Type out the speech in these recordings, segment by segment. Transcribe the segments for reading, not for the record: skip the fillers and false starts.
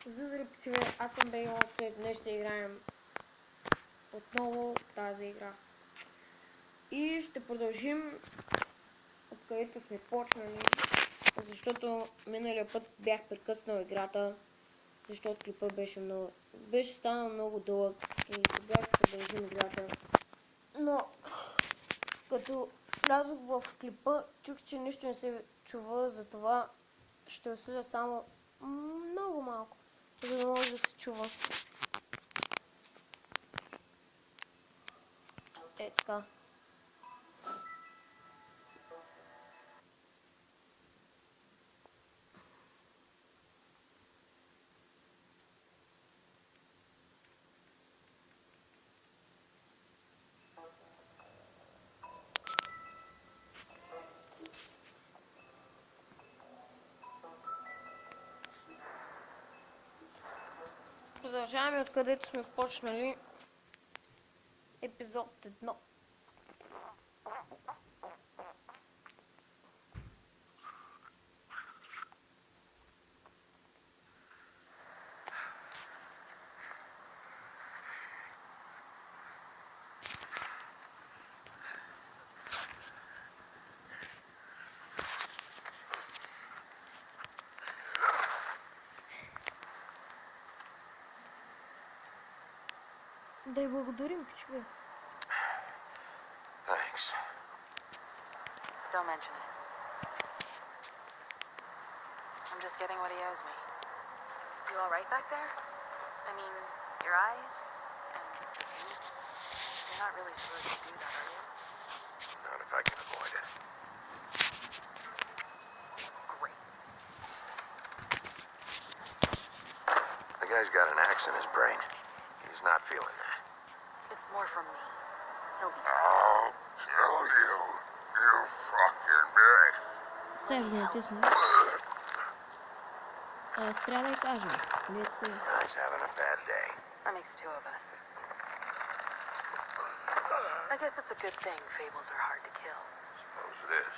Здравейте, пичове, аз съм Бейлонте. Днес ще играем отново тази игра. И ще продължим откъдето сме почнали, защото миналия път бях прекъснал играта, защото клипа беше станал много дълъг и сега ще продължим играта. Но като влязох в клипа, чух, че нищо не се чува, затова ще усиля само много малко, за да може да се чува. Е така. Продължаваме откъдето сме почнали. Епизод 1. Да й благодарим, пичове. Thanks. Don't mention it. I'm just getting what he owes me. You all right back there? I mean, your eyes and your teeth? You're not really supposed to do that, are you? Not if I can avoid it. Great. The guy's got an axe in his brain. He's not feeling that. It's more from me. He'll be I'll kill you, you fucking bitch. Сега го натисна. Трябва да я кажем. Guy's having a bad day. That makes two of us. I guess it's a good thing fables are hard to kill. Suppose it is.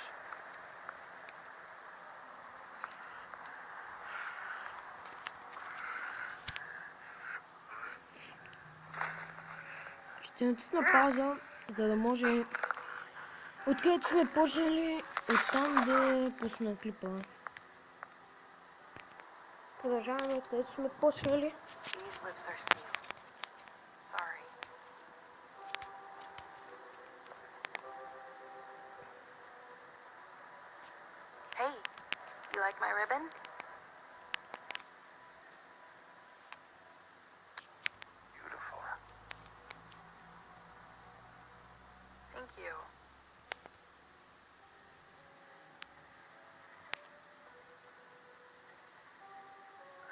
Ще натисна пауза, за да може откъдето сме почнали, оттам да пусна клипа. Продължаваме откъдето сме почнали. These lips are sealed. Sorry. Hey, you like my ribbon? Beautiful. Thank you.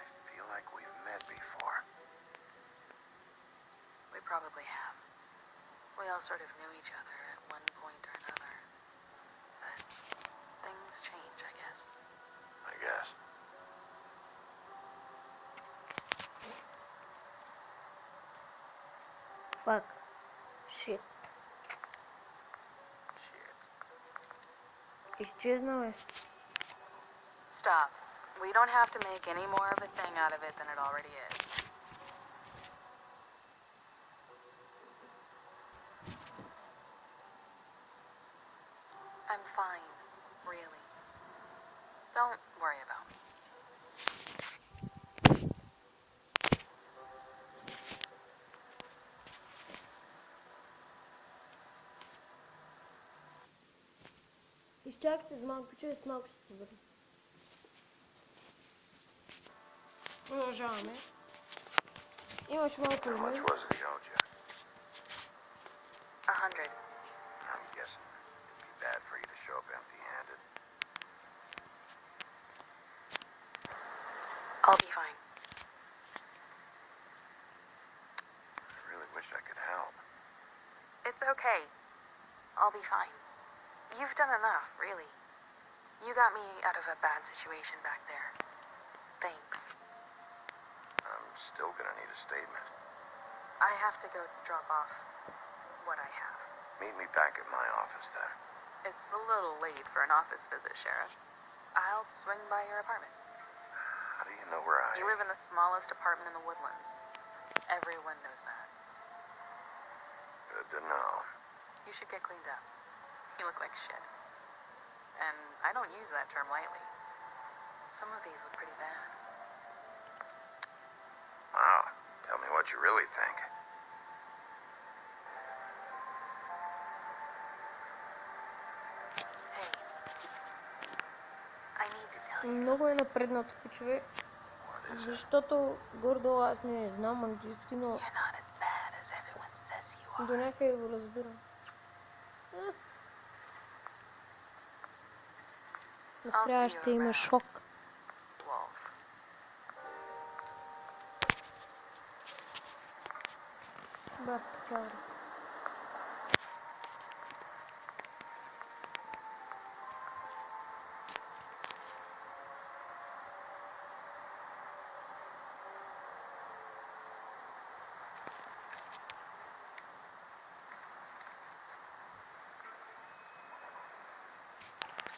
I feel like we've met before. We probably have. We all sort of knew each other at one point or another. But things change, I guess. I guess. Fuck. Shit. Shit. Изчезна, бе. Stop. We don't have to make any more of a thing out of it than it already is. I'm fine, really. Don't worry about me. Изчакайте за малко, че с малко ще се върна. Продължаваме. Имаш малко How much време. was it he owed you? 100. I'm guessing it'd be bad for you to show up empty-handed. I'll be fine. I really wish I could help. It's okay. I'll be fine. You've done enough, really. You got me out of a bad situation back there. Thanks. I'm still gonna need a statement. I have to go drop off what I have. Meet me back at my office then. It's a little late for an office visit, Sheriff. I'll swing by your apartment. How do you know where I... You live in the smallest apartment in the Woodlands. Everyone knows that. Good to know. You should get cleaned up. You look like shit. And I don't use that term lightly. Some of these look pretty bad. Wow. Tell me what you really think. Hey. I need to tell you Много е напреднато, човек. What is it? Защото гордо аз не знам английски, но you're not as bad as everyone says you are. до някъде го разбирам. Накрая ще има шок. Wolf. Бах, чао.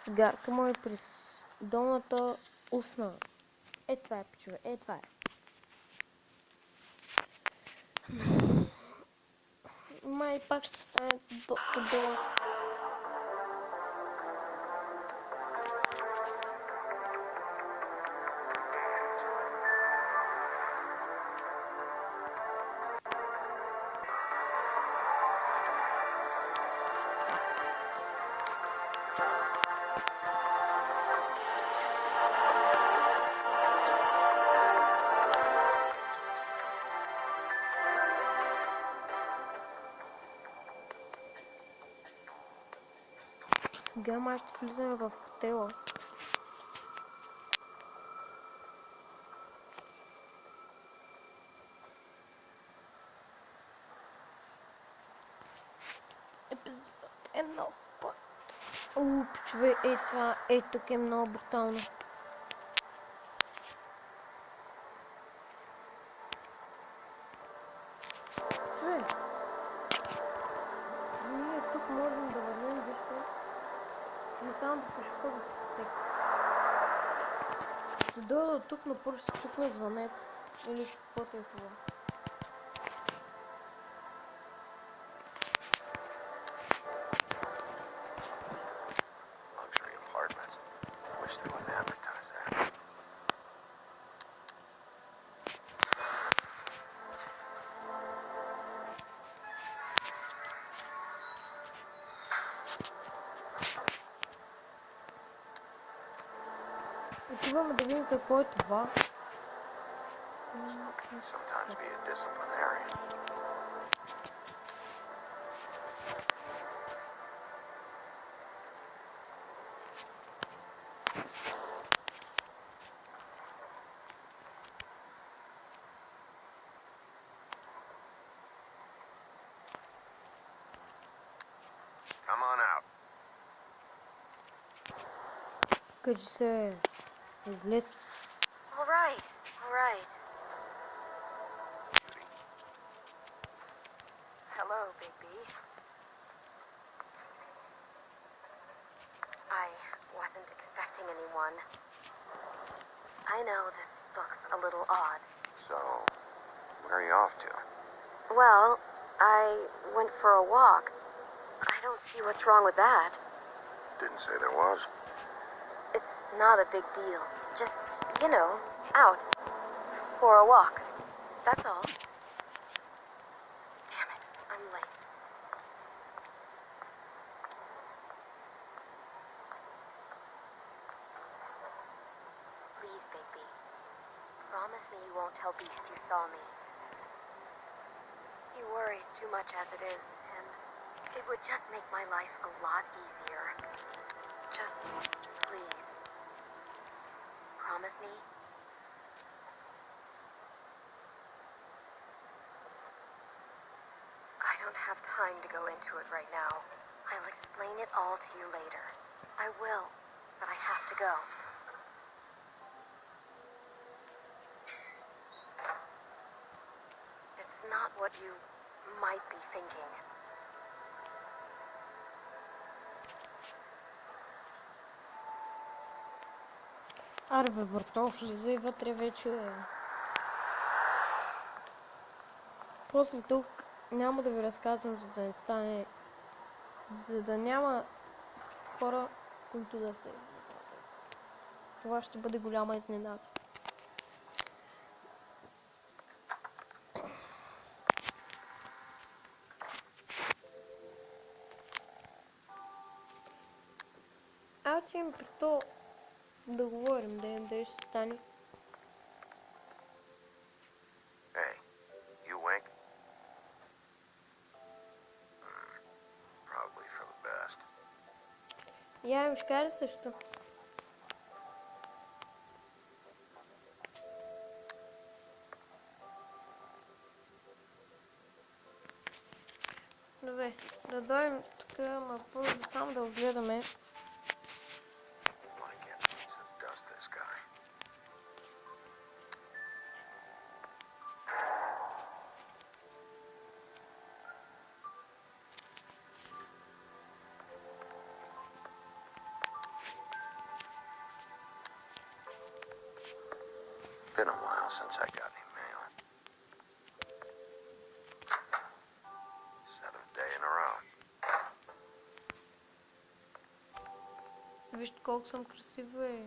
Цигарка му е през долната устна. Е това е, пичове, е това е. Май пак ще стане доста дълъг. Сега май ще влизаме в хотела. Епизод е нов път. Пичове, е това, е тук е много брутално. Чуй! Ние тук можем да върнем, вижте. Не само по пешеходна пътека. Ще дойда от тук, но първо ще чукна звънец. Или каквото е хубаво. Luxury apartments. Wish they wouldn't advertise that. Отиваме да видим какво е това. Sometimes be a disciplinarian. Come on out. Кажи се, излез. All right, all right. Hello, Big B. I wasn't expecting anyone. I know this looks a little odd. So, where are you off to? Well, I went for a walk. I don't see what's wrong with that. Didn't say there was. It's not a big deal. Just, you know, out. For a walk. That's all. Damn it, I'm late. Please, Bigby. Promise me you won't tell Beast you saw me. He worries too much as it is, and it would just make my life a lot easier. Just, please. Promise me? I don't have time to go into it right now. I'll explain it all to you later. I will, but I have to go. It's not what you might be thinking. Аре бе, Бартов, влизай вътре вече. После тук няма да ви разказвам, за да не стане... За да няма хора, които да се изненадат. Това ще бъде голяма изненада. Аз че им при то да говорим, да ще стане. Hey, you awake? Probably for the best. Я им ще кажа също. Добре, да дойдем тук, ма първо само да огледаме. Why can't Lisa dust this guy? Been a while since I got any mail. 7th day in a row. Вижте колко съм красива, е.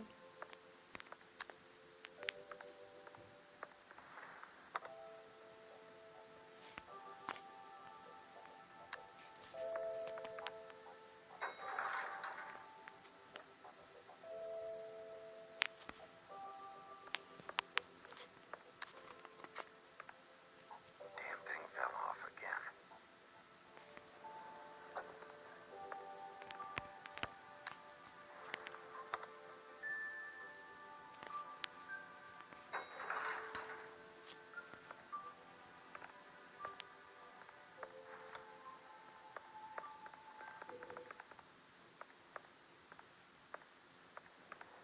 Damn thing fell off again.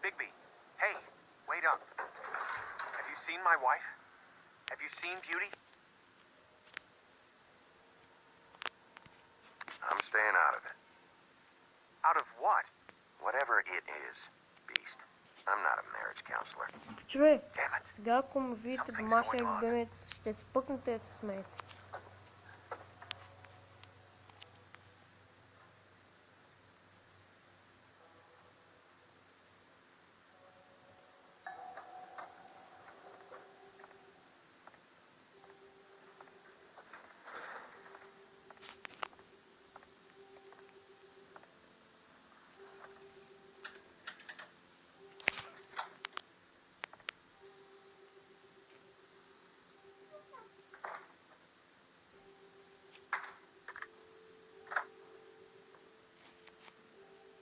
Bigby, hey, wait up. Have you seen my wife? Have you seen Beauty? I'm staying out of it. Out of what? Whatever it is, Beast. I'm not a marriage counselor. Човек, Damn it. сега ако му видите домашния любимец, ще спъкнете да се смеете.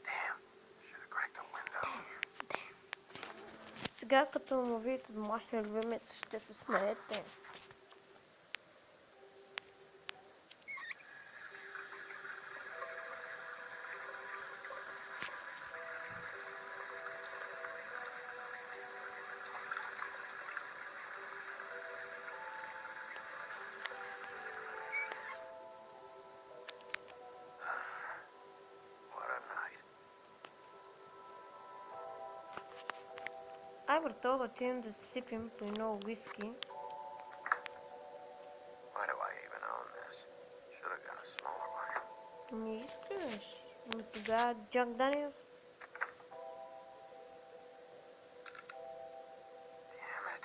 Damn. Should have cracked the window. Сега като му видите домашния любимец, ще се смеете. What a night. Ай, брато, да отидем да си сипим по едно уиски. Why do I even own this? Should have got a smaller one. Не искаш. Но тогава Джак Даниелс. Damn it.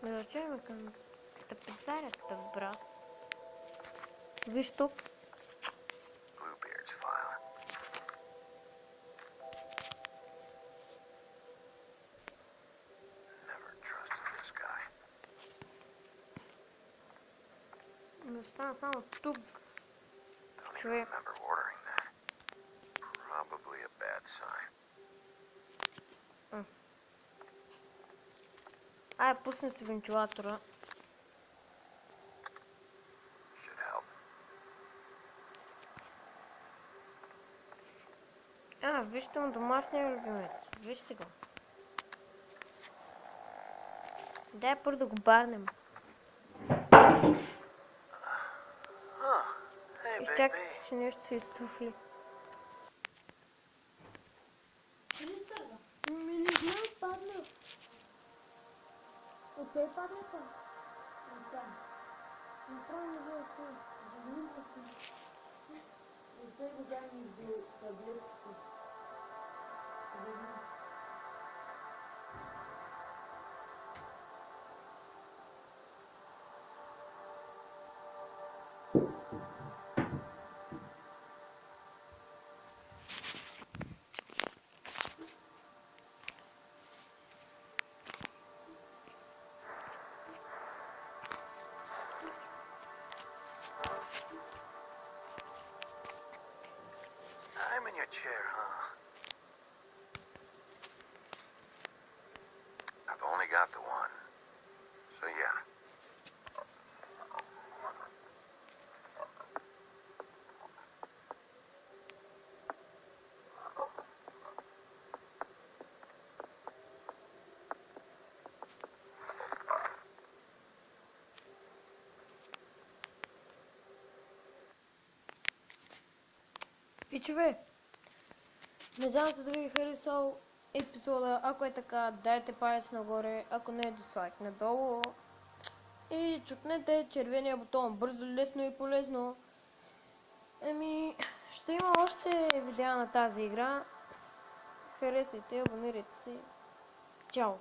Да отидем към трапезарията, брат. Виж тук. Bluebeard's file. Never trusted this guy. Не стана само тук. Don't even Човек. remember ordering that. Probably a bad sign. Ай, пусни си вентилатора. Should help. Вижте му домашния любимец. Вижте го. Дай първо да го барнем. Huh. Hey, Чакайте, че нещо се изтуфли. Ми не знам, падна. Откъде падна това? Там. Направо не знам откъде. Завини просто. Откъде го дам до таблетите. I'm in your chair, huh? I've only got the one. So yeah. Пичове, надявам се да ви е харесал епизода. Ако е така, дайте палец нагоре, ако не е дизлайк надолу. И чукнете червения бутон, бързо, лесно и полезно. Ще има още видеа на тази игра. Харесайте, абонирайте се. Чао!